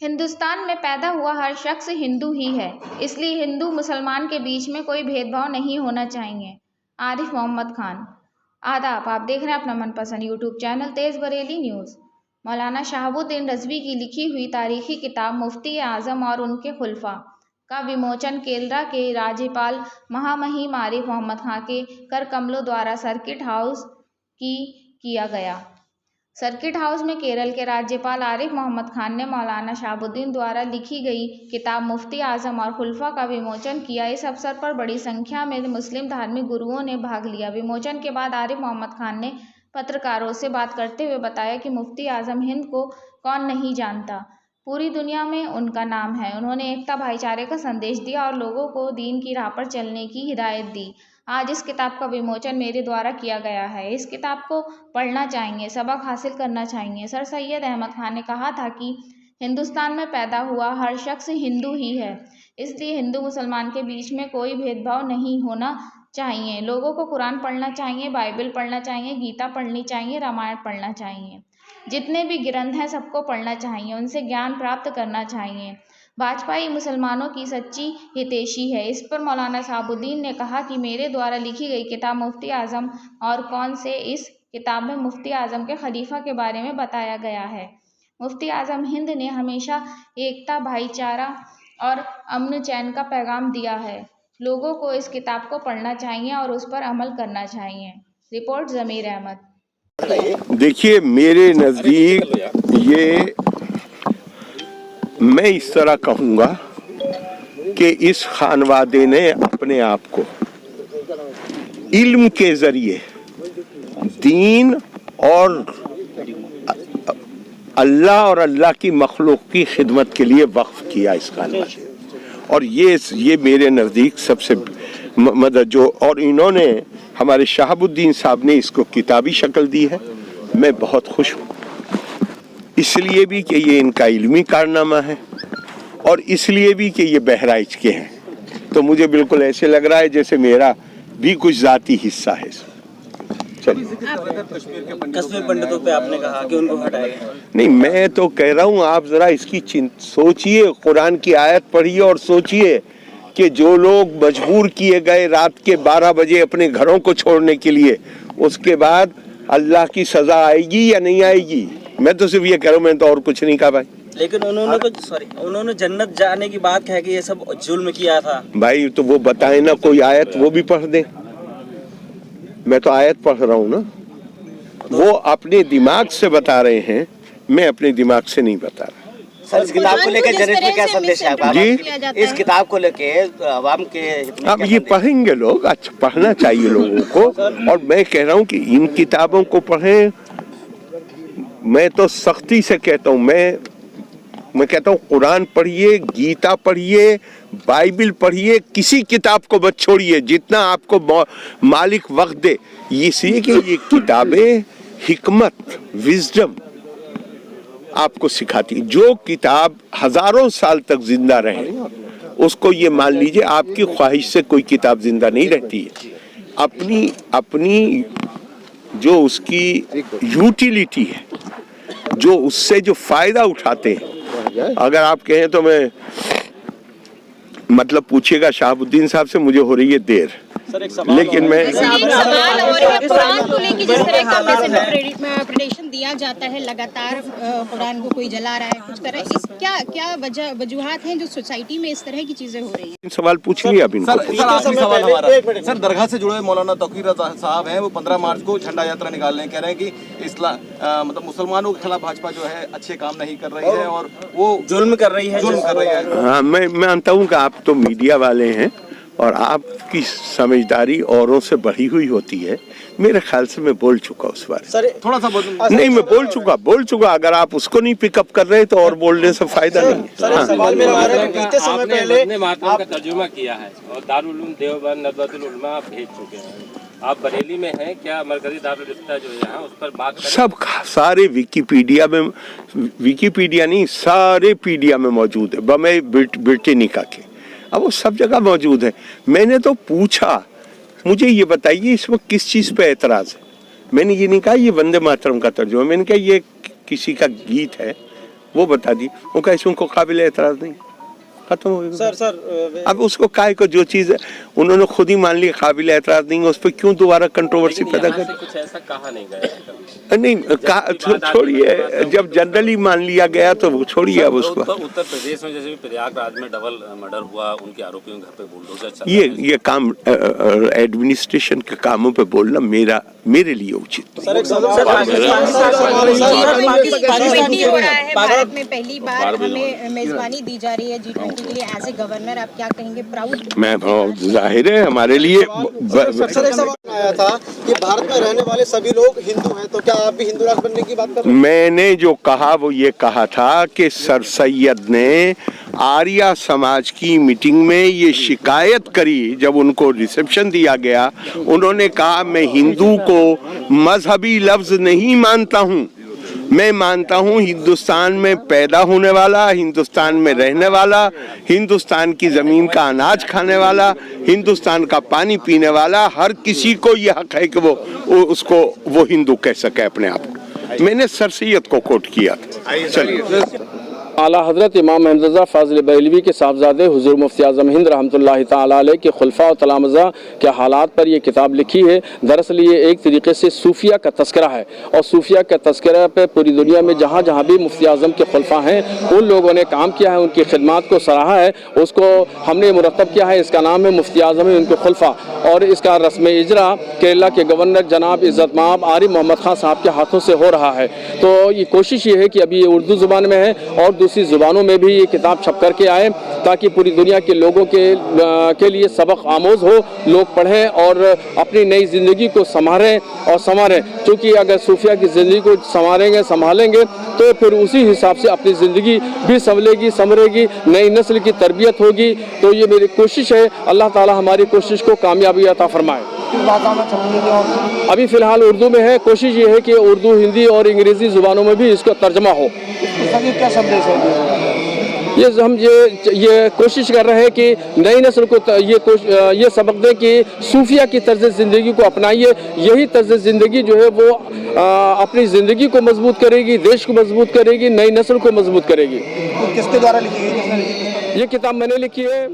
हिंदुस्तान में पैदा हुआ हर शख्स हिंदू ही है, इसलिए हिंदू मुसलमान के बीच में कोई भेदभाव नहीं होना चाहिए। आरिफ मोहम्मद खान। आदाब, आप देख रहे हैं अपना मनपसंद यूट्यूब चैनल तेज बरेली न्यूज़। मौलाना शहाबुद्दीन रज़वी की लिखी हुई तारीखी किताब मुफ्ती आज़म और उनके खुलफा का विमोचन केरला के राज्यपाल महामहिम आरिफ मोहम्मद खान के कर कमलों द्वारा सर्किट हाउस की किया गया। सर्किट हाउस में केरल के राज्यपाल आरिफ मोहम्मद खान ने मौलाना शहाबुद्दीन द्वारा लिखी गई किताब मुफ्ती आज़म और खुलफा का विमोचन किया। इस अवसर पर बड़ी संख्या में मुस्लिम धार्मिक गुरुओं ने भाग लिया। विमोचन के बाद आरिफ मोहम्मद खान ने पत्रकारों से बात करते हुए बताया कि मुफ्ती आज़म हिंद को कौन नहीं जानता, पूरी दुनिया में उनका नाम है। उन्होंने एकता भाईचारे का संदेश दिया और लोगों को दीन की राह पर चलने की हिदायत दी। आज इस किताब का विमोचन मेरे द्वारा किया गया है। इस किताब को पढ़ना चाहिए, सबक हासिल करना चाहिए। सर सैयद अहमद खान ने कहा था कि हिंदुस्तान में पैदा हुआ हर शख्स हिंदू ही है, इसलिए हिंदू मुसलमान के बीच में कोई भेदभाव नहीं होना चाहिए। लोगों को कुरान पढ़ना चाहिए, बाइबल पढ़ना चाहिए, गीता पढ़नी चाहिए, रामायण पढ़ना चाहिए। जितने भी ग्रंथ हैं सबको पढ़ना चाहिए, उनसे ज्ञान प्राप्त करना चाहिए। वाजपेयी मुसलमानों की सच्ची हितैषी है। इस पर मौलाना शहाबुद्दीन ने कहा कि मेरे द्वारा लिखी गई किताब मुफ्ती आज़म और कौन से इस किताब में मुफ्ती आज़म के खलीफा के बारे में बताया गया है। मुफ्ती आज़म हिंद ने हमेशा एकता, भाईचारा और अमन चैन का पैगाम दिया है। लोगों को इस किताब को पढ़ना चाहिए और उस पर अमल करना चाहिए। रिपोर्ट ज़मीर अहमद। देखिए, मेरे नज़दीक ये मैं इस तरह कहूँगा कि इस खानवादे ने अपने आप को इल्म के ज़रिए दीन और अल्लाह और अल्लाह की मखलूक की खिदमत के लिए वक्फ किया इस खानवादे। और ये मेरे नज़दीक सबसे मदद जो, और इन्होंने हमारे शहाबुद्दीन साहब ने इसको किताबी शक्ल दी है। मैं बहुत खुश हूँ, इसलिए भी कि ये इनका इल्मी कारनामा है और इसलिए भी कि ये बहराइच के हैं। तो मुझे बिल्कुल ऐसे लग रहा है जैसे मेरा भी कुछ ज़ाती हिस्सा है। कश्मीर पंडितों पे आपने कहा कि उनको हटाएंगे। नहीं, मैं तो कह रहा हूँ आप ज़रा इसकी सोचिए, कुरान की आयत पढ़िए और सोचिए कि जो लोग मजबूर किए गए रात के 12 बजे अपने घरों को छोड़ने के लिए, उसके बाद अल्लाह की सज़ा आएगी या नहीं आएगी। मैं तो सिर्फ ये कह रहा हूँ, मैं तो और कुछ नहीं कहा भाई। लेकिन उन्होंने जन्नत जाने की बात कह के ये सब जुल्म किया था भाई। तो वो बताए ना कोई आयत, वो भी पढ़ दे। मैं तो आयत पढ़ रहा हूँ ना, वो अपने दिमाग से बता रहे हैं, मैं अपने दिमाग से नहीं बता रहा। सर, इस किताब को लेकर जनता में क्या संदेश है आपका? जी, इस किताब को लेके आवाम के अब ये पढ़ेंगे लोग, अच्छा पढ़ना चाहिए लोगों को। और मैं कह रहा हूँ कि इन किताबों को पढ़ें। मैं तो सख्ती से कहता हूँ, मैं कहता हूँ कुरान पढ़िए, गीता पढ़िए, बाइबल पढ़िए, किसी किताब को मत छोड़िए जितना आपको मालिक वक्त दे। इसलिए कि ये किताबें हिकमत, विजडम आपको सिखाती। जो किताब हजारों साल तक जिंदा रहे, उसको ये मान लीजिए आपकी ख्वाहिश से कोई किताब जिंदा नहीं रहती है। अपनी जो उसकी यूटिलिटी है, जो उससे जो फायदा उठाते हैं। अगर आप कहें तो मैं मतलब पूछिएगा शहाबुद्दीन साहब से, मुझे हो रही है देर, लेकिन मैं प्रेडिक्शन दिया जाता है लगातार, कुरान को कोई जला रहा है, कुछ कर रहा है, इस क्या वजूहात हैं जो सोसाइटी में इस तरह की चीजें हो रही हैं? सवाल पूछिए आप इनको। सर, दरगाह से जुड़े मौलाना तौकीर साहब हैं, वो 15 मार्च को झंडा यात्रा निकाल रहे हैं, कह रहे हैं कि मतलब मुसलमानों के खिलाफ भाजपा जो है अच्छे काम नहीं कर रही है और वो जुल्म कर रही है। हाँ, मैं मानता हूँ कि आप तो मीडिया वाले हैं और आपकी समझदारी औरों से बढ़ी हुई होती है। मेरे ख्याल से मैं बोल चुका उस बारे। सर, थोड़ा सा नहीं, मैं बोल चुका। अगर आप उसको नहीं पिकअप कर रहे तो और बोलने से फायदा नहीं है। सर, सवाल मेरा बीते समय पहले मातम का तर्जुमा किया है और दारुल उलूम देवबंद नदवतुल उलमा आप भेज चुके हैं। आप बरेली में हैं, क्या मरकजी दारुल इफ्ता जो है यहाँ उस पर बात करें? सब सारे विकीपीडिया नहीं, सारे पीडिया में मौजूद है, बमे ब्रिटेनिका के। अब वो सब जगह मौजूद है। मैंने तो पूछा, मुझे ये बताइए इसमें किस चीज़ पे एतराज़ है। मैंने ये नहीं कहा ये वंदे मातरम का तर्जुमा, मैंने कहा ये किसी का गीत है वो बता दी, वो कैसे उनको काबिल एतराज़ नहीं, खत्म हो गया। सर अब उसको काय को जो चीज़ है उन्होंने खुद ही मान ली काबिल एतराज़ नहीं है, उस पर क्यों दोबारा कंट्रोवर्सी पैदा कर? कुछ ऐसा कहा नहीं गया है कभी। नहीं छोड़िए, जब जनरली मान लिया गया तो छोड़िए अब उसको। उत्तर प्रदेश में जैसे प्रयागराज में डबल मर्डर हुआ, उनके आरोपियों के घर पे बुलडोजर चल रहा है। ये काम एडमिनिस्ट्रेशन के कामों पे बोलना मेरे लिए उचित। पाकिस्तानी हो रहा है, भारत में पहली बार हमें मेजबानी दी जा रही है G20 के लिए एज ए गवर्नर, आप क्या कहेंगे? प्राउड? मैं जाहिर है हमारे लिए आया था कि भारत में रहने वाले सभी लोग हिंदू हैं, तो क्या आप भी हिंदू राष्ट्र बनने की बात कर रहे हैं? मैंने जो कहा वो ये कहा था कि सर सैयद ने आर्या समाज की मीटिंग में ये शिकायत करी, जब उनको रिसेप्शन दिया गया उन्होंने कहा मैं हिंदू को मजहबी लफ्ज नहीं मानता हूँ, मैं मानता हूँ हिंदुस्तान में पैदा होने वाला, हिंदुस्तान में रहने वाला, हिंदुस्तान की ज़मीन का अनाज खाने वाला, हिंदुस्तान का पानी पीने वाला हर किसी को यह हक है कि वो हिंदू कह सके अपने आप को। मैंने सर सैयद को कोट किया। चलिए, आला हज़रत इमाम महमूद रज़ा फ़ाज़िल बरेलवी के साहबजादे हुज़ूर मुफ्ती आज़म हिंद रहमतुल्लाहि तआला अलैह के खुलफा और तलामज़ा के हालात पर यह किताब लिखी है। दरअसल ये एक तरीके से सूफिया का तस्करा है, और सूफिया का तस्करा पे पूरी दुनिया में जहाँ जहाँ भी मुफ्ती आज़म के खुलफा हैं उन लोगों ने काम किया है, उनकी खिदमात को सराहा है, उसको हमने मुरतब किया है। इसका नाम है मुफ्ती आज़म है उनके खुलफा, और इसका रस्म इजरा केरला के गवर्नर जनाब इज़्ज़त माब आरिफ मोहम्मद खान साहब के हाथों से हो रहा है। तो ये कोशिश ये है कि अभी ये उर्दू ज़ुबान में है और दूसरी ज़ुबानों में भी ये किताब छप करके आए, ताकि पूरी दुनिया के लोगों के लिए सबक आमोज हो, लोग पढ़ें और अपनी नई ज़िंदगी को संवारें। क्योंकि अगर सूफिया की ज़िंदगी को संभालेंगे तो फिर उसी हिसाब से अपनी ज़िंदगी भी संवरेगी, नई नस्ल की तरबियत होगी। तो ये मेरी कोशिश है, अल्लाह ताला हमारी कोशिश को कामयाबी अता फरमाए। अभी फ़िलहाल उर्दू में है, कोशिश ये है कि उर्दू, हिंदी और अंग्रेज़ी ज़ुबानों में भी इसका तर्जमा हो। क्या संदेश है? ये कोशिश कर रहे हैं कि नई नस्ल को ये सबक दें कि सूफिया की तर्ज ज़िंदगी को अपनाइए। यही तर्ज ज़िंदगी जो है वो अपनी ज़िंदगी को मजबूत करेगी, देश को मजबूत करेगी, नई नस्ल को मजबूत करेगी। किसके द्वारा लिखी गई? ये किताब मैंने लिखी है।